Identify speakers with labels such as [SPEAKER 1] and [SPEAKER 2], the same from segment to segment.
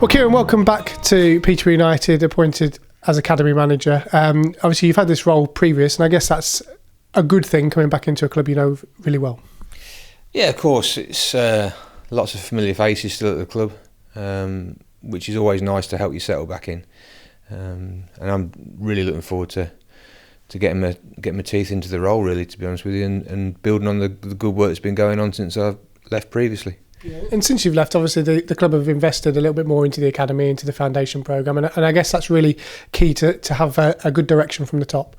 [SPEAKER 1] Well, Kieran, welcome back to Peterborough United, appointed as Academy Manager. Obviously, you've had this role previous, and I guess that's a good thing coming back into a club you know really well.
[SPEAKER 2] Yeah, of course. It's lots of familiar faces still at the club, which is always nice to help you settle back in. And I'm really looking forward to getting my teeth into the role, really, to be honest with you, and building on the good work that's been going on since I've left previously.
[SPEAKER 1] Yeah. And since you've left, obviously the club have invested a little bit more into the academy, into the foundation programme, and I guess that's really key to have a good direction from the top.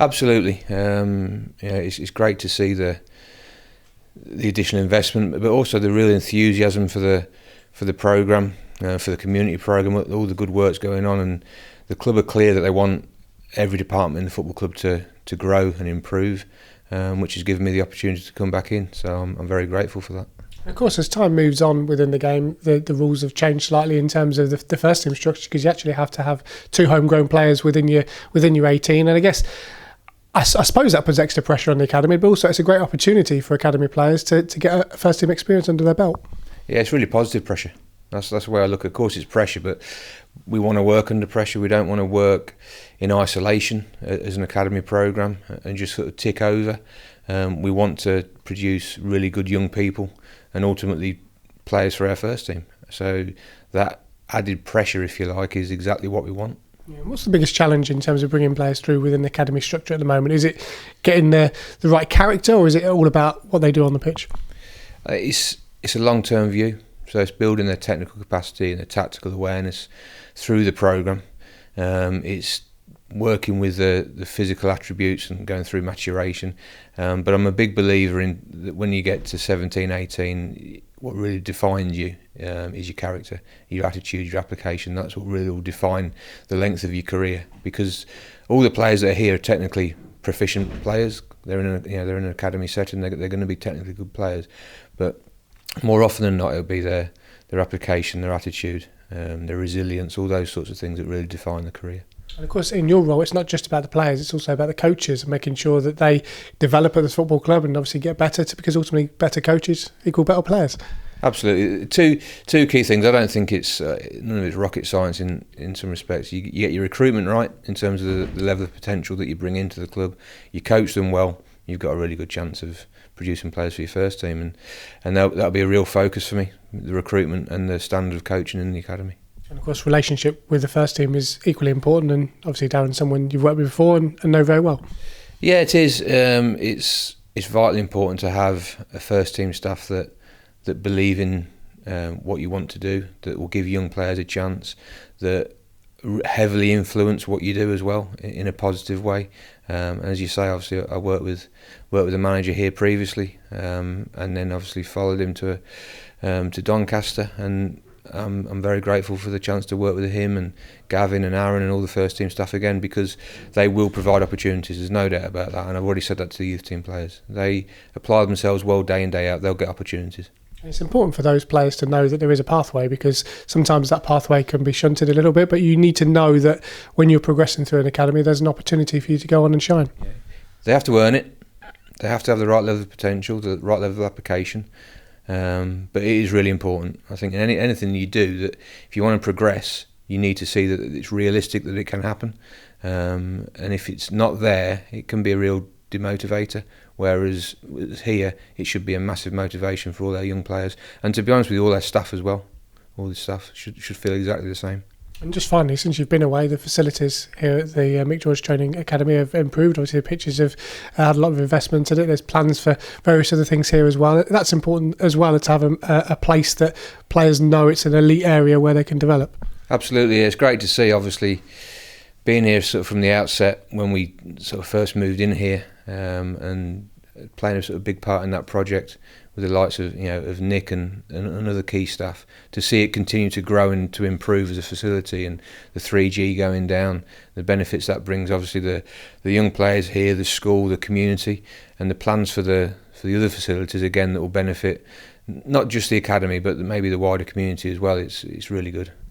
[SPEAKER 1] Absolutely.
[SPEAKER 2] It's great to see the additional investment, but also the real enthusiasm for the programme, for the community programme, all the good work's going on, and the club are clear that they want every department in the football club to grow and improve, which has given me the opportunity to come back in. So I'm very grateful for that.
[SPEAKER 1] Of course, as time moves on within the game, the rules have changed slightly in terms of the first team structure, because you actually have to have 2 homegrown players within your 18. And I guess I suppose that puts extra pressure on the academy, but also it's a great opportunity for academy players to get a first team experience under their belt.
[SPEAKER 2] Yeah, it's really positive pressure. That's the way I look. Of course, it's pressure, but we want to work under pressure. We don't want to work in isolation as an academy programme and just sort of tick over. We want to produce really good young people and ultimately players for our first team. So that added pressure, if you like, is exactly what we want.
[SPEAKER 1] Yeah, what's the biggest challenge in terms of bringing players through within the academy structure at the moment? Is it getting the right character, or is it all about what they do on the pitch?
[SPEAKER 2] It's a long-term view. So it's building their technical capacity and their tactical awareness through the programme. It's working with the physical attributes and going through maturation. But I'm a big believer in that when you get to 17, 18, what really defines you is your character, your attitude, your application. That's what really will define the length of your career, because all the players that are here are technically proficient players. They're in an academy setting. They're going to be technically good players, but more often than not, it'll be their application, their attitude, their resilience, all those sorts of things that really define the career.
[SPEAKER 1] And of course, in your role, it's not just about the players, it's also about the coaches and making sure that they develop at this football club and obviously get better, because ultimately better coaches equal better players.
[SPEAKER 2] Absolutely. Two key things. I don't think it's none of it's rocket science in some respects. You get your recruitment right in terms of the level of potential that you bring into the club. You coach them well, you've got a really good chance of producing players for your first team, and that'll be a real focus for me, the recruitment and the standard of coaching in the academy.
[SPEAKER 1] And of course, relationship with the first team is equally important, and obviously Darren's someone you've worked with before and know very well.
[SPEAKER 2] Yeah, it is. It's vitally important to have a first team staff that believe in what you want to do, that will give young players a chance, that heavily influence what you do as well in a positive way. As you say, obviously I worked with a manager here previously, and then obviously followed him to Doncaster, and I'm very grateful for the chance to work with him and Gavin and Aaron and all the first team staff again, because they will provide opportunities, there's no doubt about that, and I've already said that to the youth team players. They apply themselves well day in, day out, they'll get opportunities.
[SPEAKER 1] It's important for those players to know that there is a pathway, because sometimes that pathway can be shunted a little bit, but you need to know that when you're progressing through an academy, there's an opportunity for you to go on and shine.
[SPEAKER 2] Yeah. They have to earn it. They have to have the right level of potential, the right level of application. But it is really important. I think in anything you do, that if you want to progress, you need to see that it's realistic, that it can happen. And if it's not there, it can be a real demotivator. Whereas here, it should be a massive motivation for all our young players, and to be honest with you, all our staff as well. All the staff should feel exactly the same.
[SPEAKER 1] And just finally, since you've been away, the facilities here at the Mick George Training Academy have improved. Obviously, the pitches have had a lot of investment in it. There's plans for various other things here as well. That's important as well, to have a place that players know it's an elite area where they can develop.
[SPEAKER 2] Absolutely, it's great to see. Obviously, being here sort of from the outset when we sort of first moved in here, and playing a sort of big part in that project with the likes of Nick and other key staff, to see it continue to grow and to improve as a facility, and the 3G going down, the benefits that brings, obviously the young players here, the school, the community, and the plans for the other facilities again that will benefit not just the academy but maybe the wider community as well. It's really good.